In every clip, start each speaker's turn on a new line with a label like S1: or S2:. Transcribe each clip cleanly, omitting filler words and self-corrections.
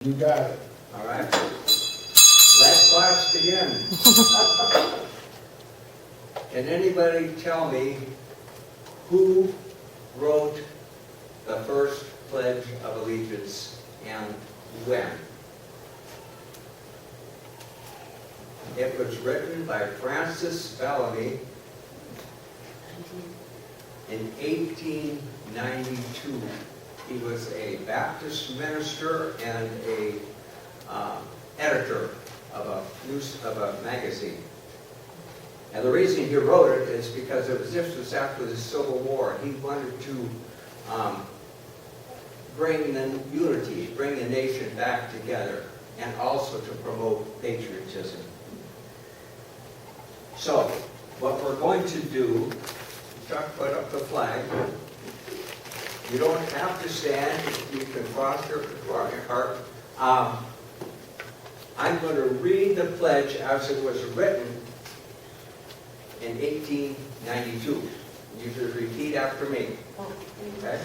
S1: You got it.
S2: All right. Let class begin. Can anybody tell me who wrote the first Pledge of Allegiance and when? It was written by Francis Bellamy in 1892. He was a Baptist minister and a editor of a magazine. And the reason he wrote it is because this was after the Civil War. He wanted to bring the unity, bring the nation back together, and also to promote patriotism. So, what we're going to do, Chuck, put up the flag. You don't have to stand. You can cross your heart. I'm going to read the pledge as it was written in 1892. You should repeat after me. Okay?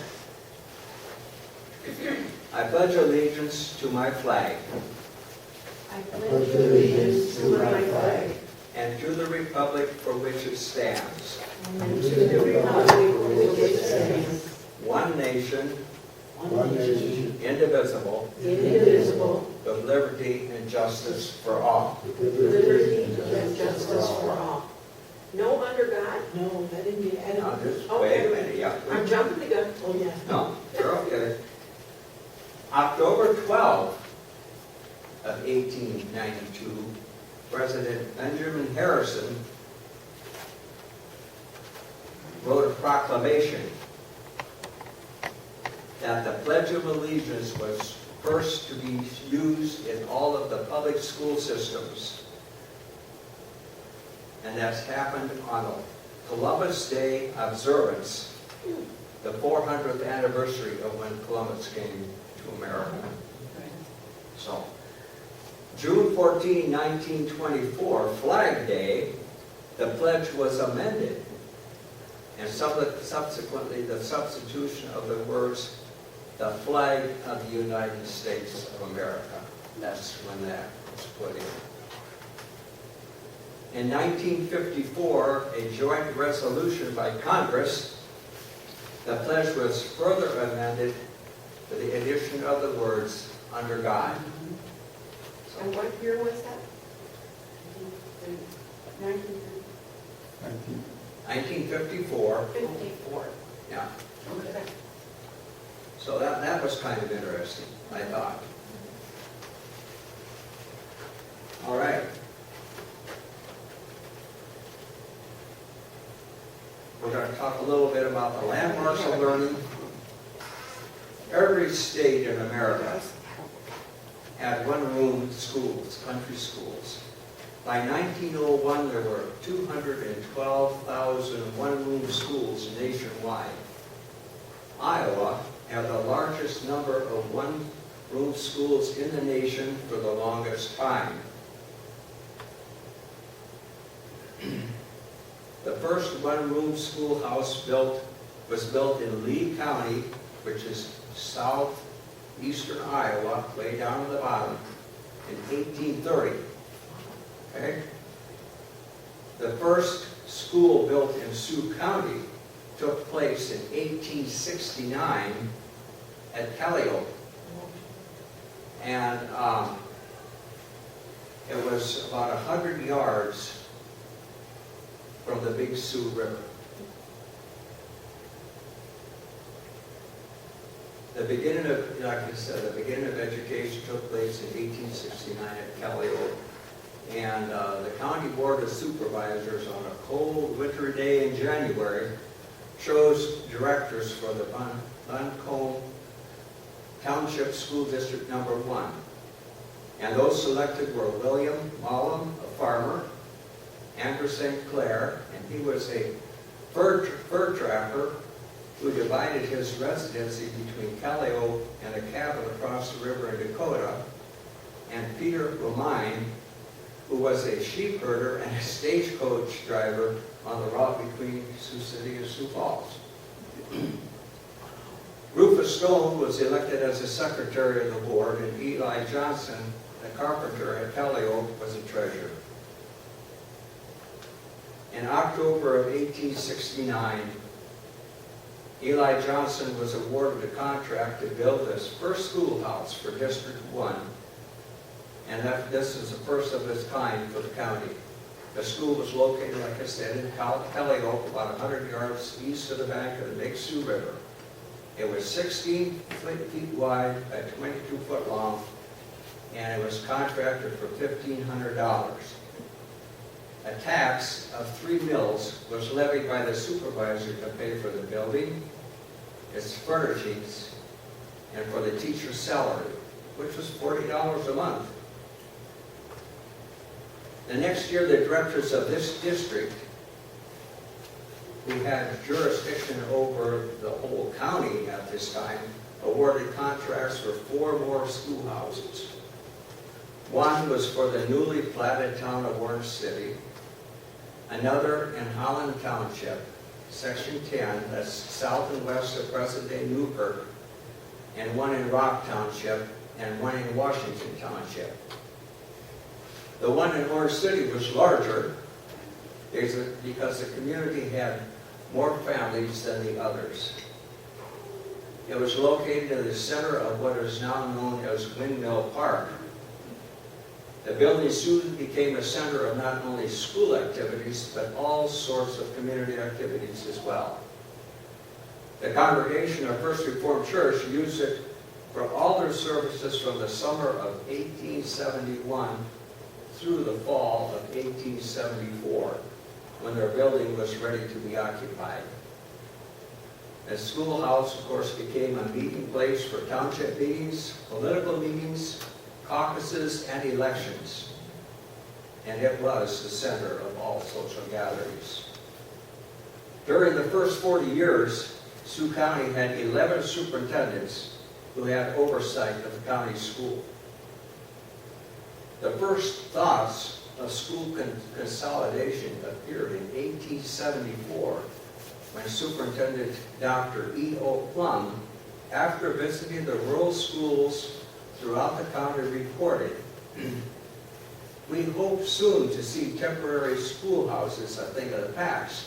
S2: I pledge allegiance to my flag.
S3: I pledge allegiance to my flag.
S2: And to the republic for which it stands.
S3: And to the republic for which it stands.
S2: One nation,
S1: One nation,
S2: indivisible,
S3: indivisible,
S2: with liberty and justice for all.
S3: with liberty and justice for all.
S4: No under God?
S3: No, that didn't get added.
S2: Now, just wait a minute, yeah.
S4: I'm jumping the gun.
S3: Oh, yeah.
S2: No, you're okay. October 12th of 1892, President Benjamin Harrison wrote a proclamation that the Pledge of Allegiance was first to be used in all of the public school systems. And that's happened on a Columbus Day observance, the 400th anniversary of when Columbus came to America. So, June 14, 1924, Flag Day, the pledge was amended. And subsequently, the substitution of the words, the flag of the United States of America. That's when that was put in. In 1954, a joint resolution by Congress, the pledge was further amended with the addition of the words, under God.
S4: And what year was that?
S2: 1954,
S4: 54.
S2: yeah.
S4: Okay.
S2: So that was kind of interesting, I thought. All right. We're going to talk a little bit about the landmarks of learning. Every state in America had one-room schools, country schools. By 1901, there were 212,000 one-room schools nationwide. Iowa had the largest number of one-room schools in the nation for the longest time. The first one-room schoolhouse was built in Lee County, which is southeastern Iowa, way down at the bottom, in 1830. Okay? The first school built in Sioux County took place in 1869 at Calliope. And it was about 100 yards from the Big Sioux River. The beginning of, like I said, the beginning of education took place in 1869 at Calliope. And the County Board of Supervisors on a cold winter day in January chose directors for the Buncombe Township School District Number 1. And those selected were William Mullum, a farmer, Andrew St. Clair, and he was a fur trapper who divided his residency between Calliope and a cabin across the river in Dakota, and Peter Romine, who was a sheep herder and a stagecoach driver on the route between Sioux City and Sioux Falls. Rufus Stone was elected as the secretary of the board, and Eli Johnson, the carpenter at Calliope, was the treasurer. In October of 1869, Eli Johnson was awarded a contract to build his first schoolhouse for District 1, and this is the first of its kind for the county. The school was located, like I said, in Calliope, about 100 yards east of the bank of the Big Sioux River. It was 16 feet wide by 22 foot long, and it was contracted for $1,500. A tax of 3 mills was levied by the supervisor to pay for the building, its furnishings, and for the teacher's salary, which was $40 a month. The next year, the directors of this district, who had jurisdiction over the whole county at this time, awarded contracts for 4 more schoolhouses. One was for the newly platted town of Orange City, another in Holland Township, Section 10, that's south and west of present-day Newkirk, and one in Rock Township, and one in Washington Township. The one in Orange City was larger because the community had more families than the others. It was located in the center of what is now known as Windmill Park. The building soon became a center of not only school activities, but all sorts of community activities as well. The congregation of First Reformed Church used it for all their services from the summer of 1871 through the fall of 1874, when their building was ready to be occupied. The schoolhouse, of course, became a meeting place for township meetings, political meetings, caucuses, and elections. And it was the center of all social gatherings. During the first 40 years, Sioux County had 11 superintendents who had oversight of the county school. The first thoughts of school consolidation appeared in 1874 when Superintendent Dr. E.O. Plum, after visiting the rural schools throughout the county, reported, "We hope soon to see temporary schoolhouses a thing of the past,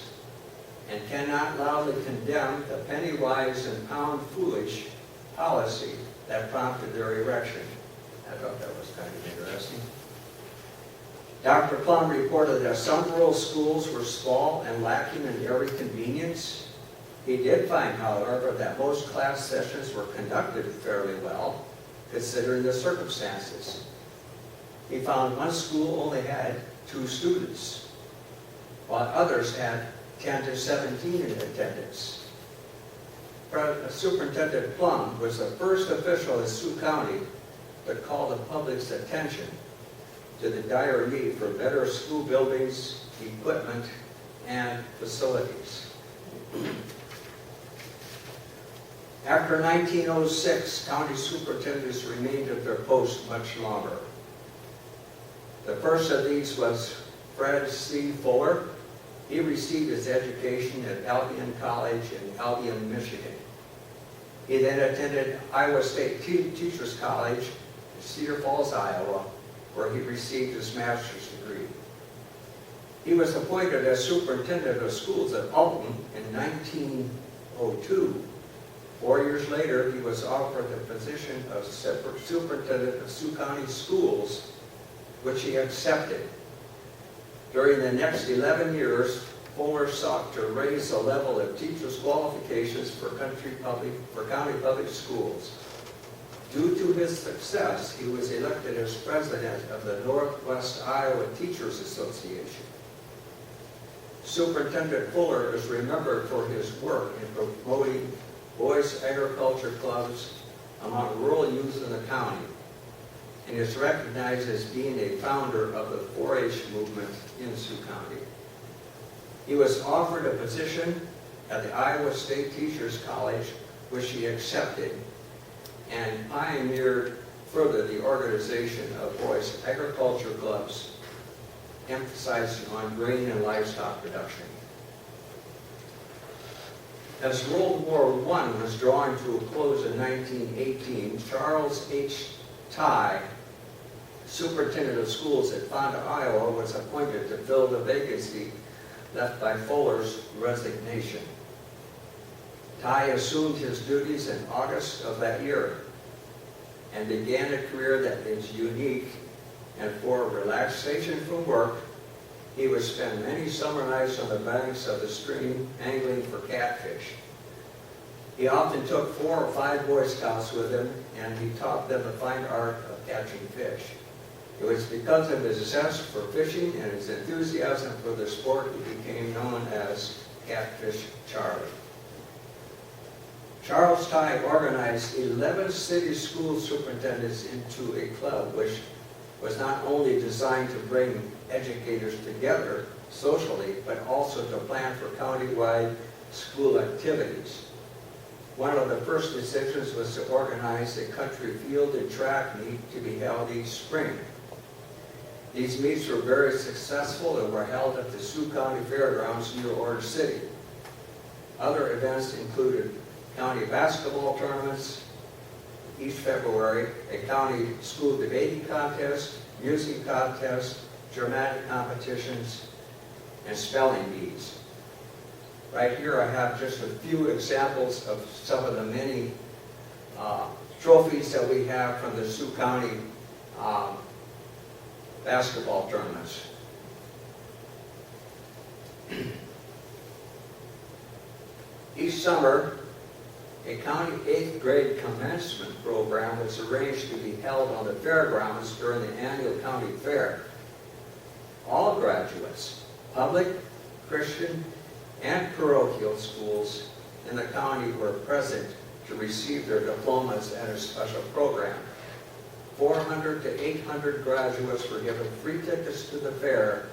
S2: and cannot loudly condemn the penny-wise and pound-foolish policy that prompted their erection." I thought that was kind of interesting. Dr. Plum reported that some rural schools were small and lacking in every convenience. He did find, however, that most class sessions were conducted fairly well, considering the circumstances. He found one school only had 2 students, while others had 10 to 17 in attendance. Superintendent Plum was the first official in Sioux County to call the public's attention to the dire need for better school buildings, equipment, and facilities. After 1906, county superintendents remained at their post much longer. The first of these was Fred C. Fuller. He received his education at Albion College in Albion, Michigan. He then attended Iowa State Teachers College in Cedar Falls, Iowa, where he received his master's degree. He was appointed as superintendent of schools at Alton in 1902. 4 years later, he was offered the position of superintendent of Sioux County Schools, which he accepted. During the next 11 years, Fuller sought to raise the level of teachers' qualifications for county public schools. Due to his success, he was elected as president of the Northwest Iowa Teachers Association. Superintendent Fuller is remembered for his work in promoting boys' agriculture clubs among rural youth in the county, and is recognized as being a founder of the 4-H movement in Sioux County. He was offered a position at the Iowa State Teachers College, which he accepted, and pioneered further the organization of boys' agriculture clubs, emphasizing on grain and livestock production. As World War I was drawing to a close in 1918, Charles H. Tye, superintendent of schools at Fonda, Iowa, was appointed to fill the vacancy left by Fuller's resignation. Tye assumed his duties in August of that year and began a career that is unique, and for relaxation from work, he would spend many summer nights on the banks of the stream angling for catfish. He often took 4 or 5 Boy Scouts with him, and he taught them the fine art of catching fish. It was because of his zest for fishing and his enthusiasm for the sport he became known as Catfish Charlie. Charles Tye organized 11 city school superintendents into a club which was not only designed to bring educators together socially, but also to plan for county-wide school activities. One of the first decisions was to organize a country field and track meet to be held each spring. These meets were very successful and were held at the Sioux County Fairgrounds near Orange City. Other events included county basketball tournaments each February, a county school debating contest, music contest, dramatic competitions, and spelling bees. Right here I have just a few examples of some of the many trophies that we have from the Sioux County basketball tournaments. Each summer, a county 8th grade commencement program was arranged to be held on the fairgrounds during the annual county fair. All graduates, public, Christian, and parochial schools in the county were present to receive their diplomas at a special program. 400 to 800 graduates were given free tickets to the fair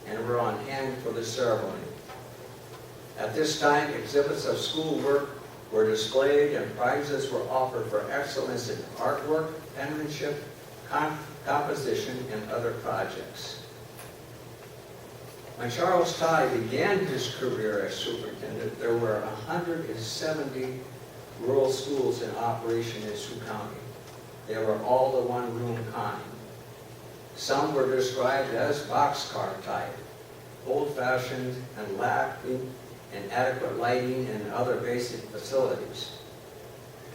S2: and were on hand for the ceremony. At this time, exhibits of schoolwork were displayed and prizes were offered for excellence in artwork, penmanship, composition, and other projects. When Charles Tye began his career as superintendent, there were 170 rural schools in operation in Sioux County. They were all the one-room kind. Some were described as boxcar type, old-fashioned and lacking inadequate lighting and other basic facilities.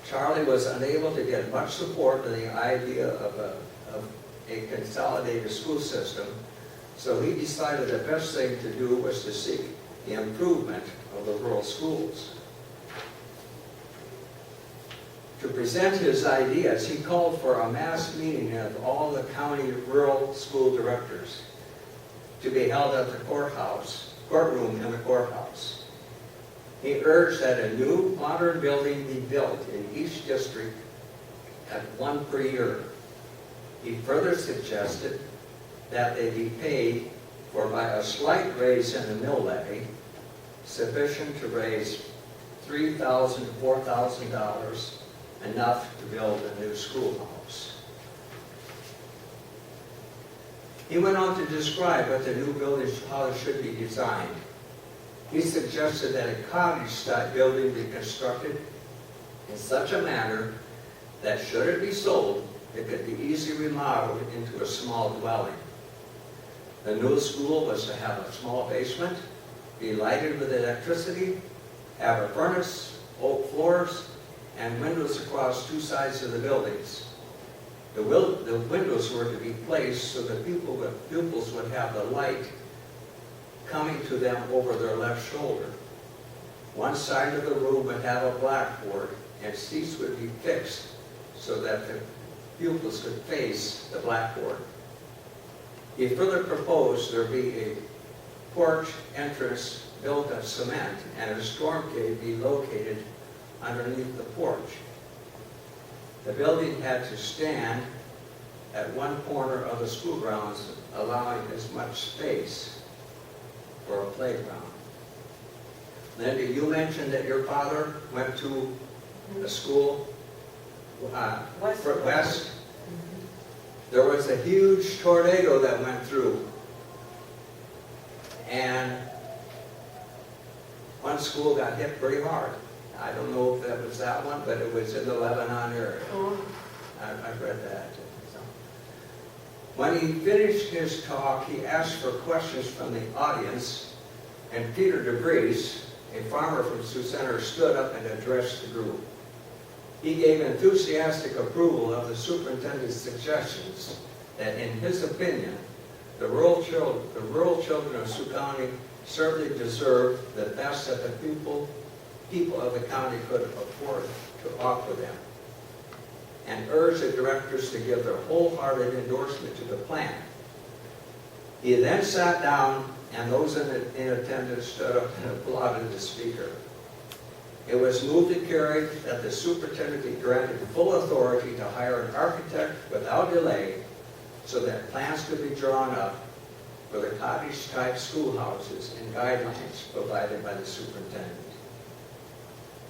S2: Charlie was unable to get much support in the idea of a consolidated school system, so he decided the best thing to do was to seek the improvement of the rural schools. To present his ideas, he called for a mass meeting of all the county rural school directors to be held at the courtroom in the courthouse. He urged that a new modern building be built in each district at 1 per year. He further suggested that they be paid for by a slight raise in the mill levy, sufficient to raise $3,000 to $4,000, enough to build a new schoolhouse. He went on to describe what the new building house should be designed. He suggested that a cottage-style building be constructed in such a manner that should it be sold, it could be easily remodeled into a small dwelling. The new school was to have a small basement, be lighted with electricity, have a furnace, oak floors, and windows across 2 sides of the buildings. The windows were to be placed so that pupils would have the light coming to them over their left shoulder. One side of the room would have a blackboard, and seats would be fixed so that the pupils could face the blackboard. He further proposed there be a porch entrance built of cement and a storm gate be located underneath the porch. The building had to stand at one corner of the school grounds, allowing as much space for a playground. Linda, you mentioned that your father went to a school west. There was a huge tornado that went through, and one school got hit pretty hard. I don't know if that was that one, but it was in the Lebanon area.
S4: Oh,
S2: I've read that. So. When he finished his talk, he asked for questions from the audience, and Peter DeVries, a farmer from Sioux Center, stood up and addressed the group. He gave enthusiastic approval of the superintendent's suggestions that, in his opinion, the rural children of Sioux County certainly deserve the best that the people of the county could afford to offer them, and urged the directors to give their wholehearted endorsement to the plan. He then sat down, and those in attendance stood up and applauded the speaker. It was moved and carried that the superintendent be granted full authority to hire an architect without delay so that plans could be drawn up for the cottage-type schoolhouses and guidelines provided by the superintendent.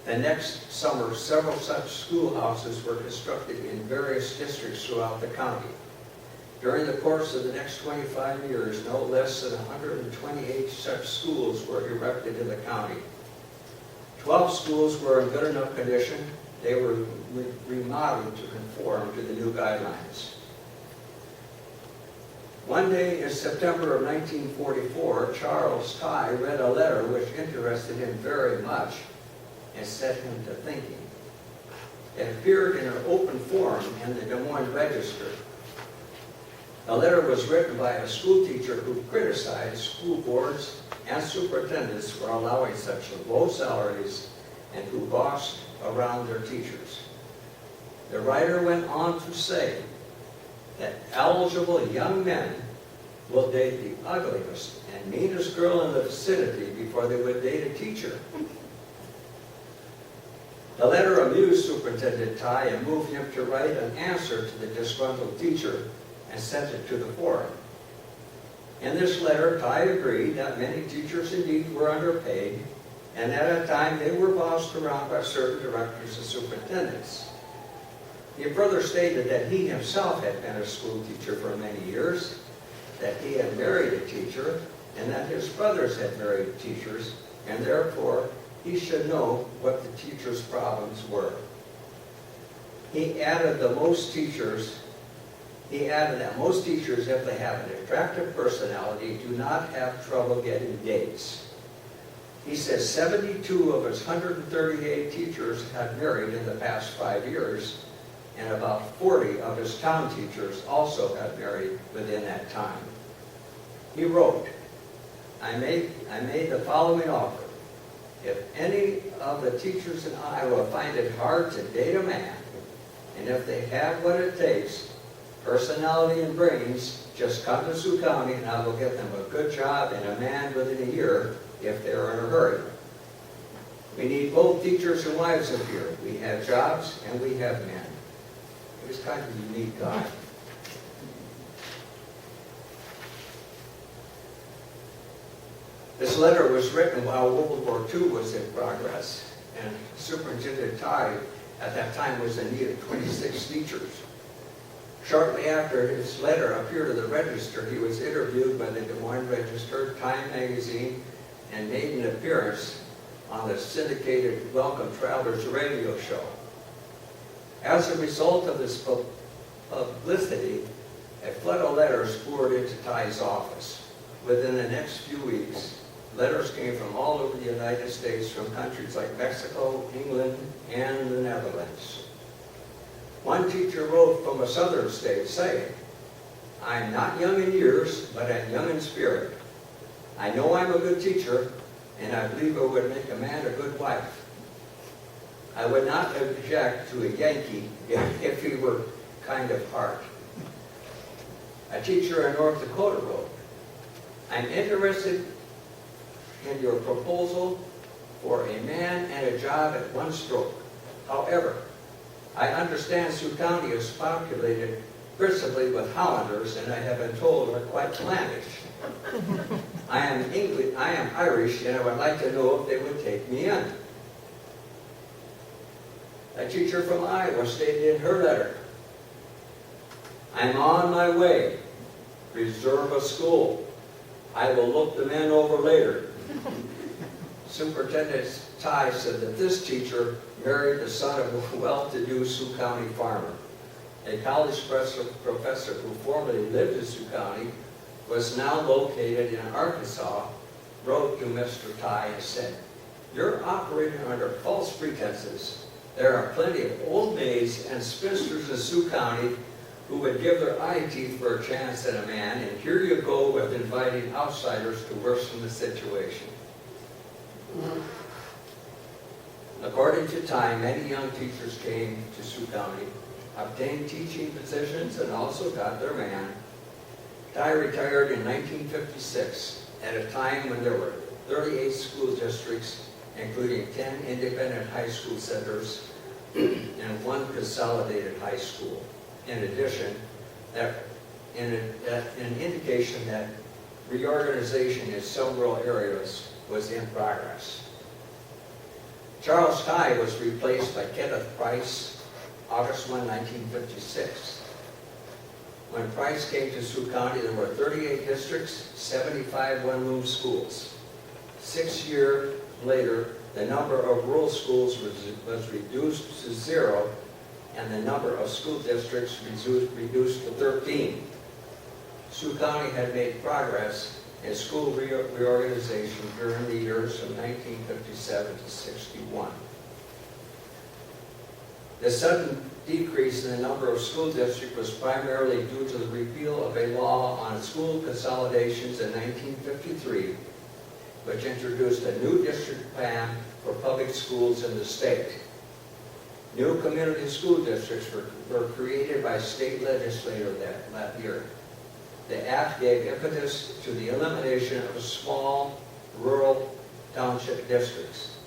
S2: The next summer, several such schoolhouses were constructed in various districts throughout the county. During the course of the next 25 years, no less than 128 such schools were erected in the county. 12 schools were in good enough condition. They were remodeled to conform to the new guidelines. One day in September of 1944, Charles Tye read a letter which interested him very much and set him to thinking. It appeared in an open forum in the Des Moines Register. The letter was written by a school teacher who criticized school boards and superintendents for allowing such low salaries and who bossed around their teachers. The writer went on to say that eligible young men will date the ugliest and meanest girl in the vicinity before they would date a teacher. The letter amused Superintendent Tye and moved him to write an answer to the disgruntled teacher and sent it to the forum. In this letter, Tye agreed that many teachers indeed were underpaid, and at a time they were bossed around by certain directors and superintendents. He further stated that he himself had been a school teacher for many years, that he had married a teacher, and that his brothers had married teachers, and therefore he should know what the teachers' problems were. He added that most teachers, if they have an attractive personality, do not have trouble getting dates. He says 72 of his 138 teachers had married in the past 5 years, and about 40 of his town teachers also had married within that time. He wrote, I made the following offer. If any of the teachers in Iowa find it hard to date a man, and if they have what it takes, personality and brains, just come to Sioux County and I will get them a good job and a man within a year if they're in a hurry. We need both teachers and wives up here. We have jobs and we have men. He was kind of a unique guy. This letter was written while World War II was in progress, and Superintendent Tye at that time was in need of 26 teachers. Shortly after his letter appeared in the Register, he was interviewed by the Des Moines Register, Time Magazine, and made an appearance on the syndicated Welcome Travelers radio show. As a result of this publicity, a flood of letters poured into Tye's office. Within the next few weeks, letters came from all over the United States, from countries like Mexico, England, and the Netherlands. One teacher wrote from a southern state saying, I am not young in years, but I'm young in spirit. I know I'm a good teacher, and I believe I would make a man a good wife. I would not object to a Yankee if he were kind of hard. A teacher in North Dakota wrote, I'm interested in your proposal for a man and a job at one stroke. However, I understand Sioux County is populated principally with Hollanders, and I have been told are quite clannish. I am Irish, and I would like to know if they would take me in. A teacher from Iowa stated in her letter, I'm on my way. Reserve a school. I will look the men over later. Superintendent Ty said that this teacher married the son of a well-to-do Sioux County farmer. A college professor who formerly lived in Sioux County was now located in Arkansas, wrote to Mr. Ty and said, "You're operating under false pretenses. There are plenty of old maids and spinsters in Sioux County who would give their eye teeth for a chance at a man, and here you go with inviting outsiders to worsen the situation." According to Ty, many young teachers came to Sioux County, obtained teaching positions, and also got their man. Ty retired in 1956 at a time when there were 38 school districts, including 10 independent high school centers and 1 consolidated high school. In addition, an indication that reorganization in several areas was in progress. Charles Ty was replaced by Kenneth Price, August 1, 1956. When Price came to Sioux County, there were 38 districts, 75 one-room schools. 6 years later, the number of rural schools was reduced to 0, and the number of school districts reduced to 13. Sioux County had made progress in school reorganization during the years from 1957 to 61. The sudden decrease in the number of school districts was primarily due to the repeal of a law on school consolidations in 1953, which introduced a new district plan for public schools in the state. New community school districts were created by state legislators that year. The act gave impetus to the elimination of small rural township districts.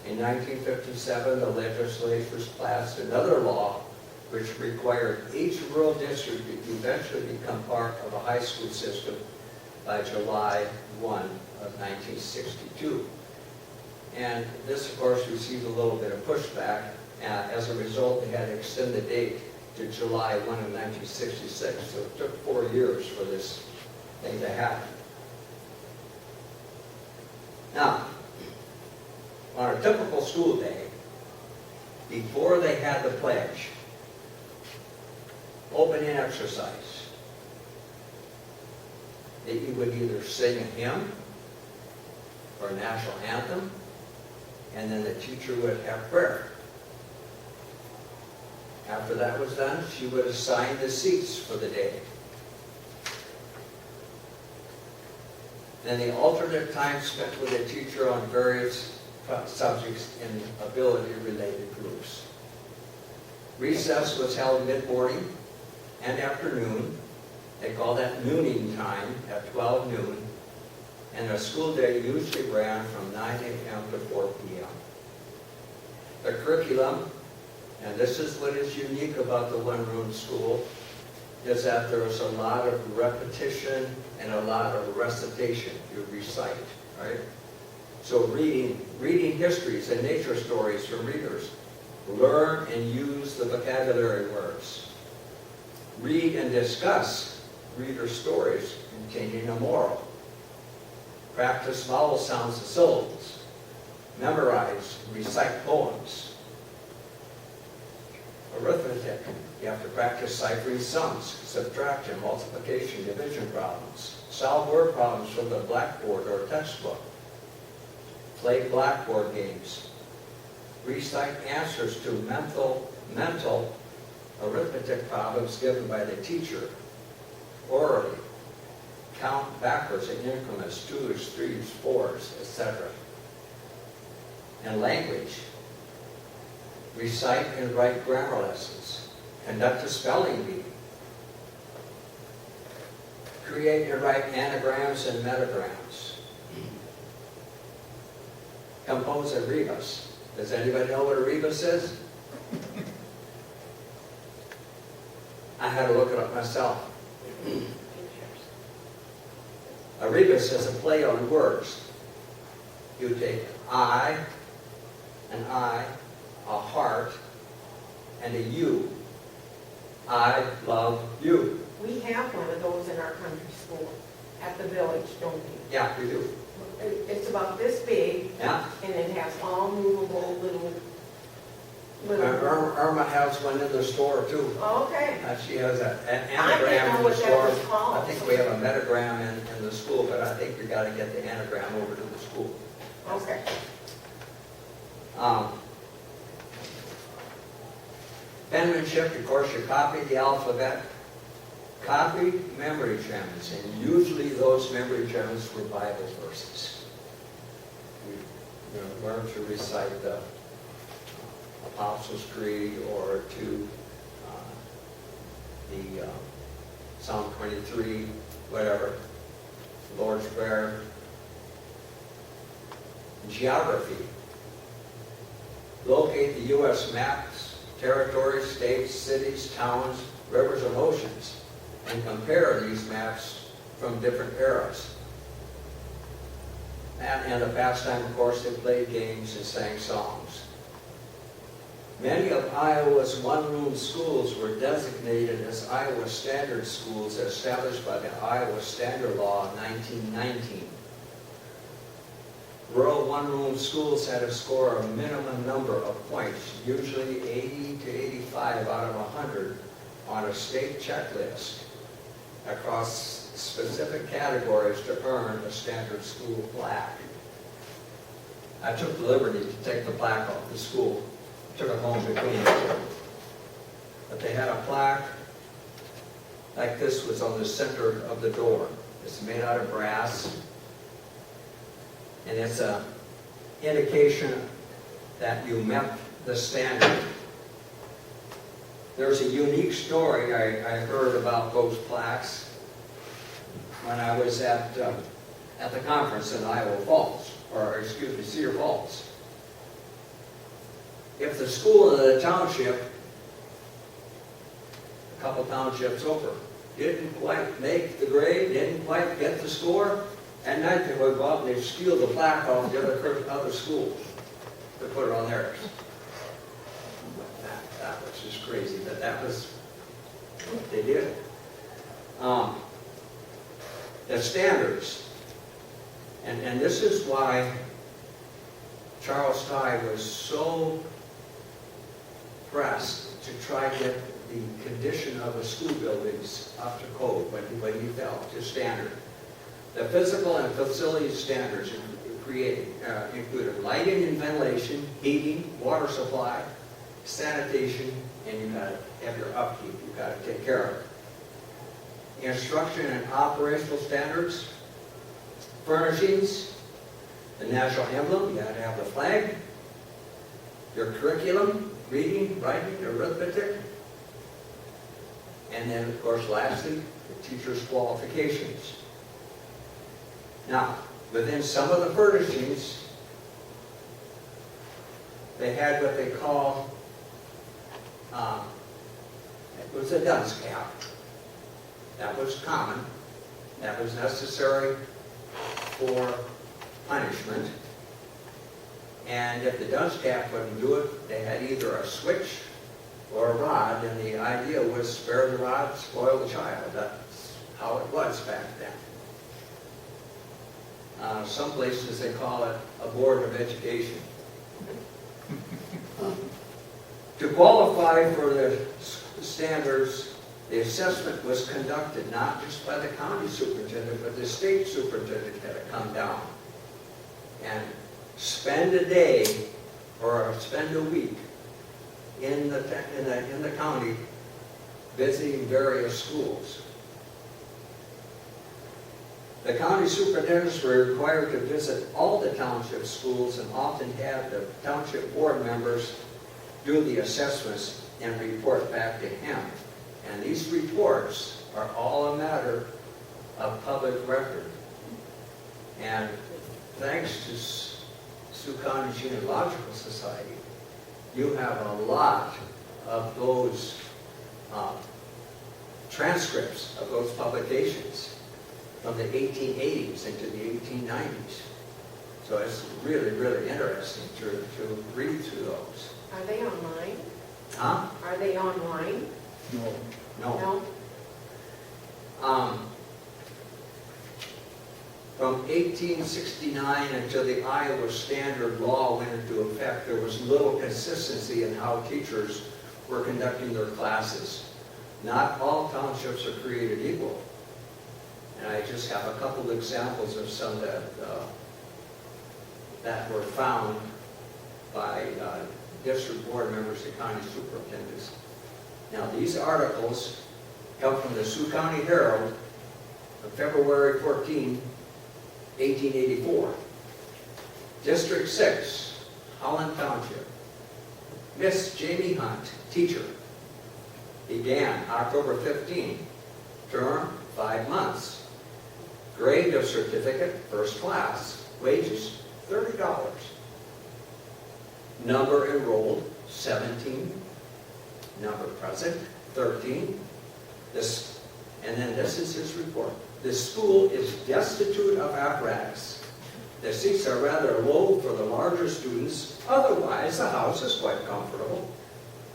S2: In 1957, the legislatures passed another law which required each rural district to eventually become part of a high school system by July 1 of 1962. And this, of course, received a little bit of pushback. As a result, they had to extend the date to July 1 of 1966. So it took 4 years for this thing to happen. Now, on a typical school day, before they had the pledge, opening exercise, that you would either sing a hymn or a national anthem, and then the teacher would have prayer. After that was done, she would assign the seats for the day. Then the alternate time spent with the teacher on various subjects in ability-related groups. Recess was held mid-morning and afternoon. They call that nooning time at 12 noon. And the school day usually ran from 9 a.m. to 4 p.m. The curriculum, and this is what is unique about the one-room school, is that there is a lot of repetition and a lot of recitation. You recite, right? So reading histories and nature stories from readers. Learn and use the vocabulary words. Read and discuss reader stories containing a moral. Practice vowel sounds and syllables. Memorize, recite poems. Arithmetic. You have to practice ciphering sums, subtraction, multiplication, division problems. Solve word problems from the blackboard or textbook. Play blackboard games. Recite answers to mental arithmetic problems given by the teacher orally. Count backwards in increments, 2s, 3s, 4s, etc. And language. Recite and write grammar lessons. Conduct a spelling bee. Create and write anagrams and metagrams. Compose a rebus. Does anybody know what a rebus is? I had to look it up myself. A rebus is a play on words. You take an I, a heart, and a you. I love you.
S4: We have one of those in our country school. at the village, don't we?
S2: Yeah, we do.
S4: It's about this big,
S2: Yeah.
S4: and it has all movable little.
S2: Irma has one in the store too.
S4: Okay.
S2: She has an
S4: I didn't
S2: anagram
S4: know
S2: in the
S4: what that
S2: store.
S4: was called.
S2: I think we have a metagram in the school, but I think we gotta get the anagram over to the school.
S4: Okay.
S2: Penmanship, of course, you copy the alphabet. Copy memory gems, and usually those memory gems were Bible verses. We learn to recite the Apostles' Creed or to the Psalm 23, whatever, Lord's Prayer. Geography. Locate the U.S. maps, territories, states, cities, towns, rivers, and oceans, and compare these maps from different eras. And the pastime, of course, they played games and sang songs. Many of Iowa's one-room schools were designated as Iowa Standard Schools established by the Iowa Standard Law in 1919. Rural one-room schools had to score a minimum number of points, usually 80 to 85 out of 100, on a state checklist across specific categories to earn a standard school plaque. I took the liberty to take the plaque off the school. Took it home to clean it. But they had a plaque like this was on the center of the door. It's made out of brass. And it's an indication that you met the standard. There's a unique story I heard about those plaques when I was at the conference in Iowa Falls, or excuse me, Cedar Falls. If the school in the township, a couple townships over, didn't quite make the grade, didn't quite get the score, at night they would go out and they'd steal the plaque off the other schools to put it on theirs. That was just crazy, but that was what they did. The standards, and this is why Charles Tye was so pressed to try to get the condition of the school buildings up to code when he felt to standard. The physical and facility standards included lighting and ventilation, heating, water supply, sanitation, and you got to have your upkeep. You got to take care of it. Instruction and operational standards, furnishings, the national emblem. You got to have the flag. Your curriculum, reading, writing, arithmetic, and then, of course, lastly, the teacher's qualifications. Now, within some of the furnishings, they had what they call, it was a dunce cap. That was common. That was necessary for punishment. And if the dunce cap wouldn't do it, they had either a switch or a rod, and the idea was spare the rod, spoil the child. That's how it was back then. Some places they call it a board of education. To qualify for the standards, the assessment was conducted not just by the county superintendent, but the state superintendent had to come down and spend a day or spend a week in the county visiting various schools. The county superintendents were required to visit all the township schools and often have the township board members do the assessments and report back to him. And these reports are all a matter of public record. And thanks to Sioux County Genealogical Society, you have a lot of those transcripts of those publications from the 1880s into the 1890s. So it's really, really interesting to read through those.
S4: Are they online?
S2: Huh?
S4: Are they online?
S1: No.
S2: No.
S4: No?
S2: From 1869 until the Iowa Standard Law went into effect, there was little consistency in how teachers were conducting their classes. Not all townships are created equal. And I just have a couple of examples of some that were found by district board members and county superintendents. Now, these articles come from the Sioux County Herald of February 14, 1884. District 6, Holland Township. Miss Jamie Hunt, teacher. Began October 15. Term, 5 months. Grade of certificate, first class. Wages, $30. Number enrolled, 17. Number present, 13. And then this is his report. The school is destitute of apparatus. The seats are rather low for the larger students. Otherwise, the house is quite comfortable.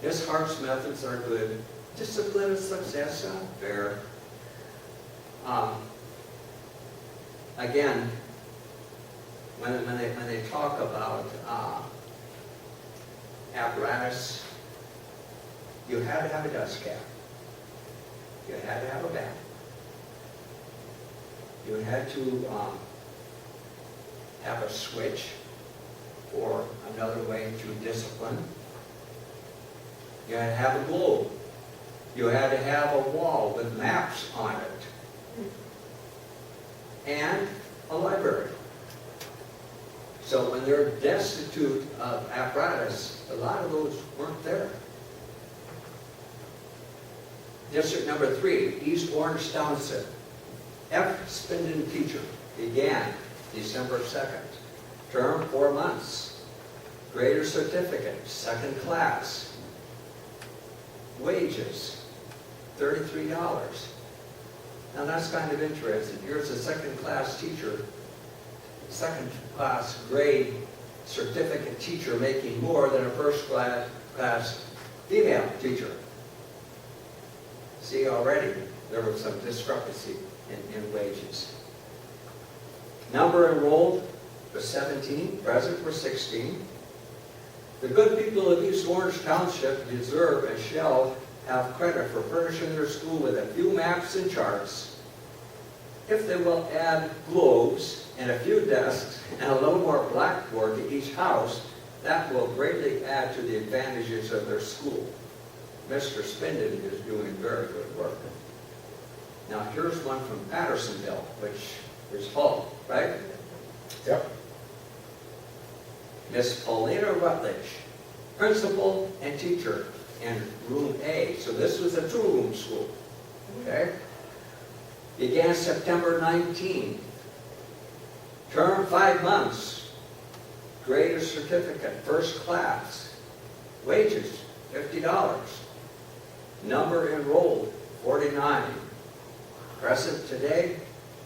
S2: Miss Hart's methods are good. Discipline and success are fair. Again, when they talk about apparatus, you had to have a dust cap. You had to have a bat. You had to have a switch or another way to discipline. You had to have a globe. You had to have a wall with maps on it. And a library. So when they're destitute of apparatus, a lot of those weren't there. District number 3, East Orange Township. F. Spinden teacher. Began December 2nd. Term, 4 months. Grade or certificate, second class. Wages, $33. Now that's kind of interesting. Here's a second class teacher, second class grade certificate teacher making more than a first class female teacher. See, already there was some discrepancy in wages. Number enrolled was 17, present were 16. The good people of East Orange Township deserve and shall have credit for furnishing their school with a few maps and charts. If they will add globes and a few desks and a little more blackboard to each house, that will greatly add to the advantages of their school. Mr. Spinden is doing very good work. Now here's one from Pattersonville, which is Hull, right?
S1: Yep.
S2: Miss Paulina Rutledge, principal and teacher in room A. So this was a 2-room school, okay? Began September 19th. Term 5 months. Grade or certificate, first class. Wages, $50. Number enrolled, 49. Present today,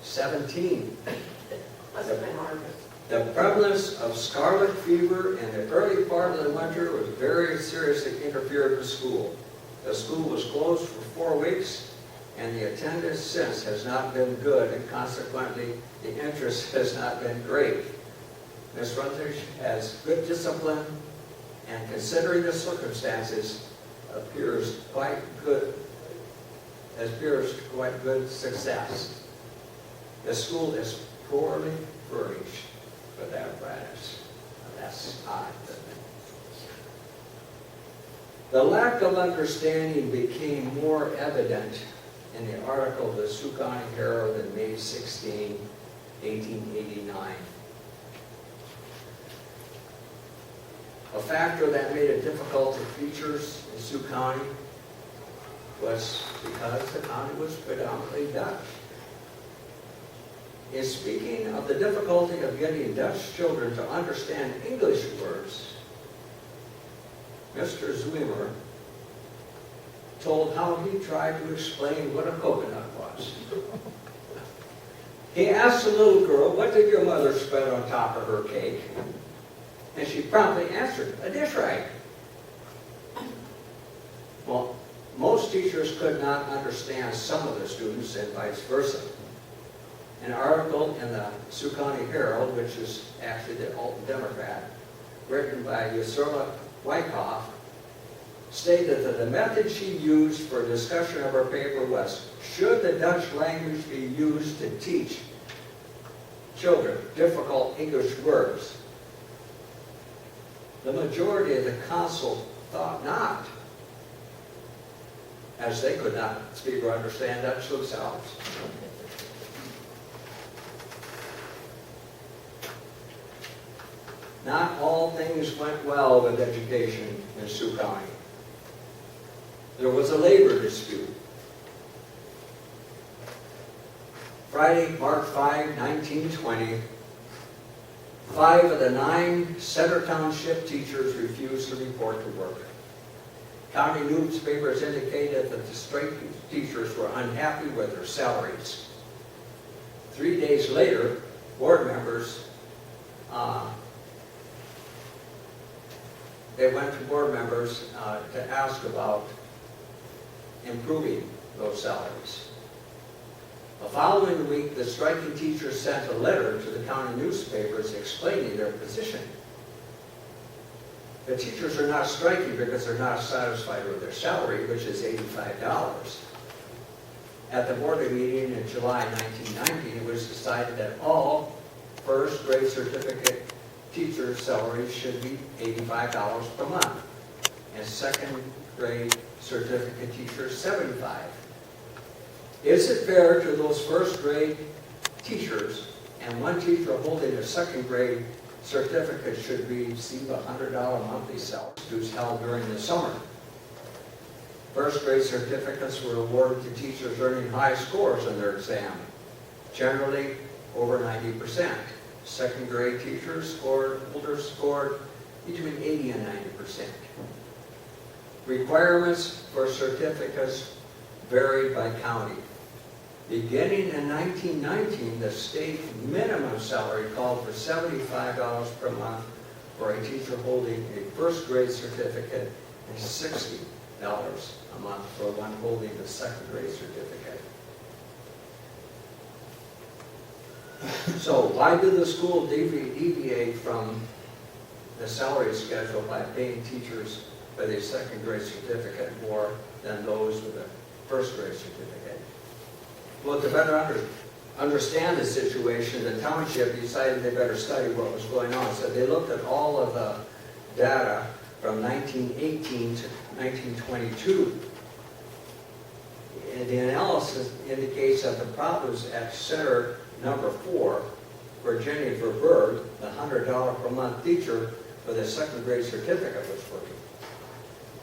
S2: 17.
S4: Must have been harvest.
S2: The prevalence of scarlet fever in the early part of the winter was very seriously interfered with school. The school was closed for 4 weeks, and the attendance since has not been good, and consequently, the interest has not been great. Ms. Rutledge has good discipline, and considering the circumstances, appears quite good success. The school is poorly furnished with apparatus. That's odd, isn't it? The lack of understanding became more evident in the article of the Sioux County Herald in May 16, 1889. A factor that made it difficult for teachers in Sioux County was because the county was predominantly Dutch. In speaking of the difficulty of getting Dutch children to understand English words, Mr. Zwiemer told how he tried to explain what a coconut was. He asked the little girl, "What did your mother spread on top of her cake?" And she promptly answered, "A dish rag." Well, most teachers could not understand some of the students and vice versa. An article in the Sioux County Herald, which is actually the Alton Democrat, written by Ursula Wyckoff, stated that the method she used for discussion of her paper was, should the Dutch language be used to teach children difficult English words? The majority of the council thought not, as they could not speak or understand Dutch themselves. Not all things went well with education in Sioux County. There was a labor dispute. Friday, March 5, 1920, 5 of the 9 Center Township teachers refused to report to work. County newspapers indicated that the strike teachers were unhappy with their salaries. 3 days later, board members they went to board members to ask about improving those salaries. The following week, the striking teachers sent a letter to the county newspapers explaining their position. The teachers are not striking because they're not satisfied with their salary, which is $85. At the board meeting in July 1990, it was decided that all first grade certificate teachers' salaries should be $85 per month, and second grade certificate teachers $75. Is it fair to those first grade teachers and one teacher holding a second grade certificate should receive a $100 monthly salary dues held during the summer? First grade certificates were awarded to teachers earning high scores in their exam, generally over 90%. Second grade teachers scored between 80 and 90%. Requirements for certificates varied by county. Beginning in 1919, the state minimum salary called for $75 per month for a teacher holding a first grade certificate and $60 a month for one holding a second grade certificate. So why did the school deviate from the salary schedule by paying teachers with a second grade certificate more than those with a first grade certificate? Well, to better understand the situation, the township decided they better study what was going on. So they looked at all of the data from 1918 to 1922. And the analysis indicates that the problems at Center Number 4, Virginia Verberg, the $100 per month teacher with a second grade certificate, was working.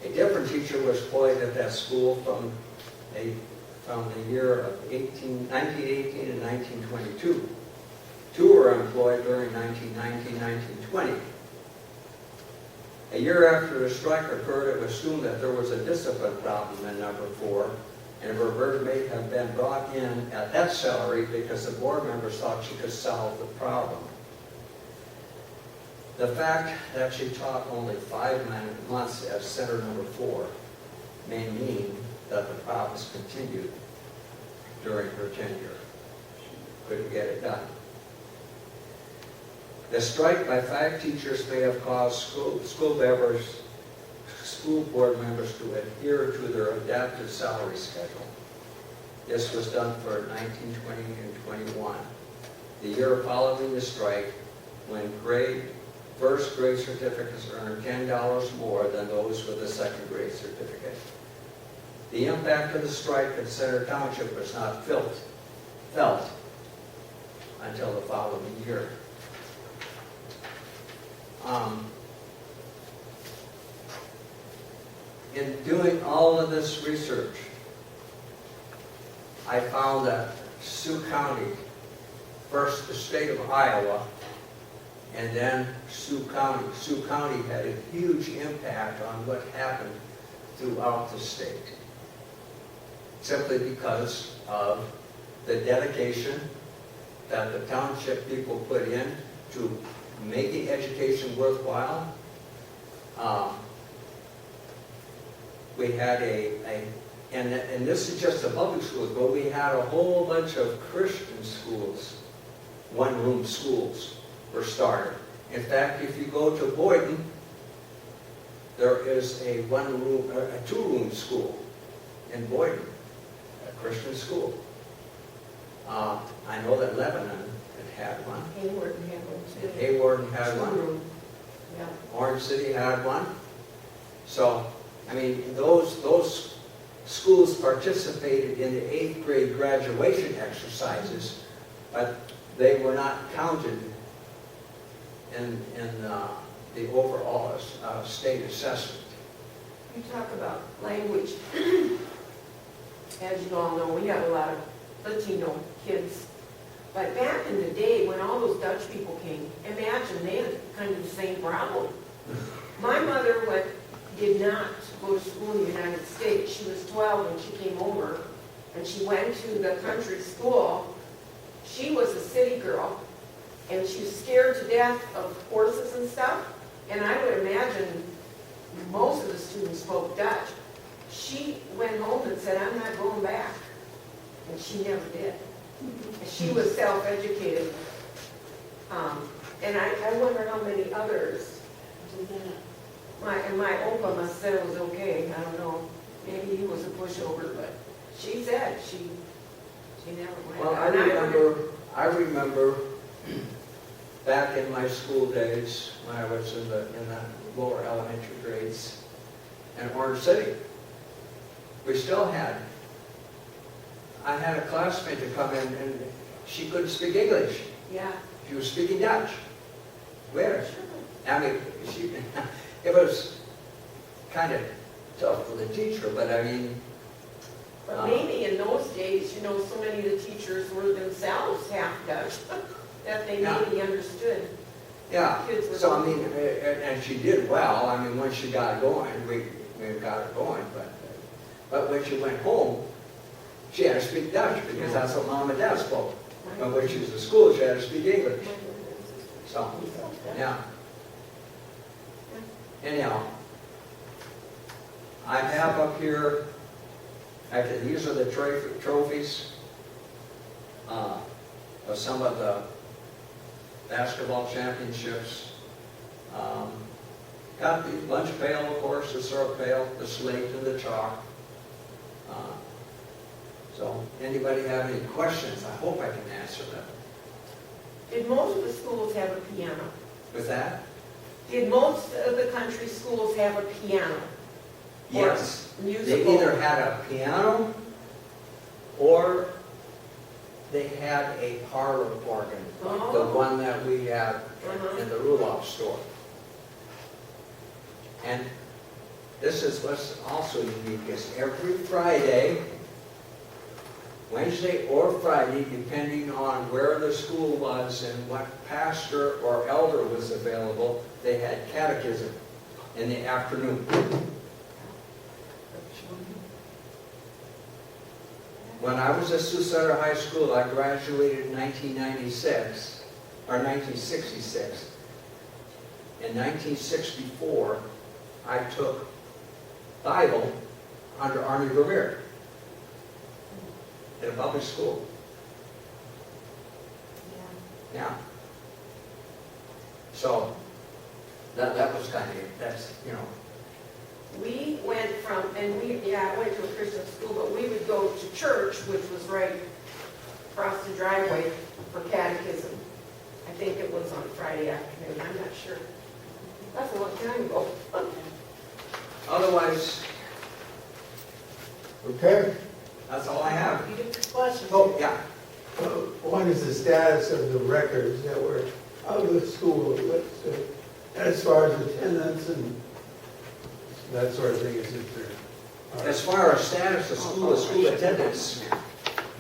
S2: A different teacher was employed at that school from the year of 1918 and 1922. 2 were employed during 1919, 1920. A year after the strike occurred, it was assumed that there was a discipline problem in Number 4, and Verberg may have been brought in at that salary because the board members thought she could solve the problem. The fact that she taught only 5 months at Center Number 4 may mean that the problems continued during her tenure. She couldn't get it done. The strike by 5 teachers may have caused school board members to adhere to their adapted salary schedule. This was done for 1920 and 21. The year following the strike, when first grade certificates earned $10 more than those with a second grade certificate. The impact of the strike at Center Township was not felt until the following year. In doing all of this research, I found that Sioux County, first the state of Iowa, and then Sioux County. Sioux County had a huge impact on what happened throughout the state, simply because of the dedication that the township people put in to making education worthwhile. We had a and this is just the public schools, but we had a whole bunch of Christian schools, one-room schools were started. In fact, if you go to Boynton, there is a two-room school in Boynton, a Christian school. I know that Lebanon had one.
S4: Hayward had one too.
S2: And Hayward had one.
S4: Two-room. Yeah.
S2: Orange City had one. So, I mean, those schools participated in the 8th grade graduation exercises, but they were not counted in the overall state assessment.
S4: You talk about language. As you all know, we have a lot of Latino kids. But back in the day, when all those Dutch people came, imagine they had kind of the same problem. My mother did not go to school in the United States. She was 12 when she came over, and she went to the country school. She was a city girl, and she was scared to death of horses and stuff. And I would imagine most of the students spoke Dutch. She went home and said, "I'm not going back." And she never did. And she was self-educated. And I wonder how many others did that. My opa must have said it was okay. I don't know. Maybe he was a pushover, but she said she never went.
S2: Well, I remember back in my school days when I was in the lower elementary grades in Orange City, we still had. I had a classmate to come in and she couldn't speak English.
S4: Yeah.
S2: She was speaking Dutch. Where? I mean, it was kind of tough for the teacher, but I mean.
S4: But maybe in those days, so many of the teachers were themselves half Dutch that they maybe understood.
S2: Yeah,
S4: Kids were
S2: so I mean, and she did well. I mean, once she got going, we got her going, but when she went home, she had to speak Dutch because that's what mom and dad spoke. But when she was in school, she had to speak English. So, yeah. Anyhow, I have up here, actually, these are the trophies of some of the basketball championships. Got the lunch pail, of course, the syrup pail, the slate, and the chalk. So, anybody have any questions? I hope I can answer them.
S4: Did most of the schools have a piano?
S2: With that?
S4: Did most of the country schools have a piano? Or
S2: Yes.
S4: musical?
S2: They either had a piano or they had a parlor organ, like the one that we have in the Ruloff store. And this is what's also unique, is every Friday, Wednesday or Friday, depending on where the school was and what pastor or elder was available, they had catechism in the afternoon. When I was at Sioux High School, I graduated in 1996, or 1966. In 1964, I took Bible under Army Revere at a public school. Yeah. So, that was kind of, that's,
S4: We went from, I went to a Christian school, but we would go to church, which was right across the driveway for catechism. I think it was on Friday afternoon, I'm not sure. That's a long time ago.
S2: Otherwise,
S1: Okay.
S2: that's all I have.
S4: You did questions?
S2: Oh, yeah.
S1: What is the status of the records that were out of the school, as far as attendance and that sort of thing? Is it there?
S2: As far as status of school attendance,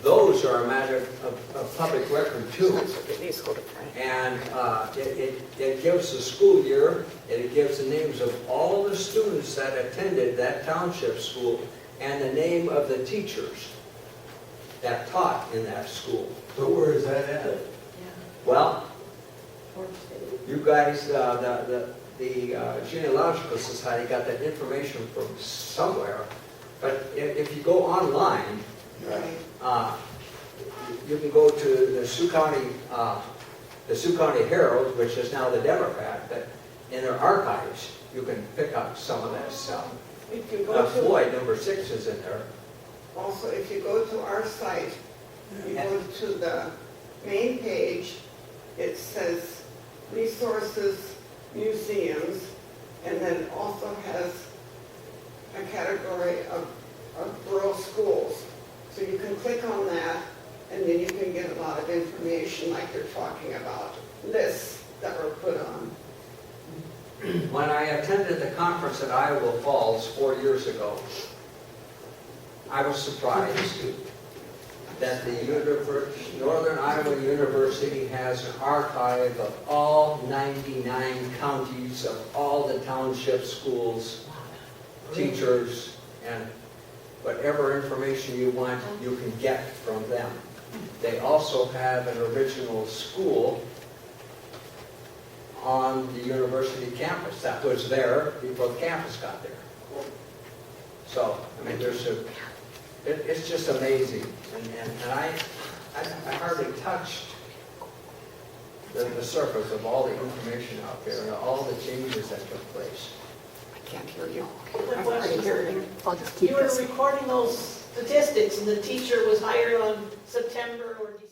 S2: those are a matter of public record too. And it gives the school year, and it gives the names of all the students that attended that township school and the name of the teachers that taught in that school.
S1: So where is that at?
S2: Well, you guys, the Genealogical Society got that information from somewhere, But if you go online,
S3: Right.
S2: you can go to the Sioux County Herald, which is now the Democrat, but in their archives, you can pick up some of that stuff.
S3: If you go to,
S2: Floyd, number 6 is in there.
S3: also, if you go to our site, you go to the main page, it says resources, museums, and then it also has a category of rural schools. So you can click on that, and then you can get a lot of information like you're talking about, lists that were put on.
S2: When I attended the conference at Iowa Falls 4 years ago, I was surprised that the Northern Iowa University has an archive of all 99 counties of all the township schools, teachers, and whatever information you want, you can get from them. They also have an original school on the university campus that was there before the campus got there. So, I mean, it's just amazing. And I hardly touched the surface of all the information out there and all the changes that took place.
S5: I can't hear you.
S6: Quick question.
S5: I'll just keep
S6: You were
S5: this.
S6: recording those statistics, and the teacher was hired on September or December.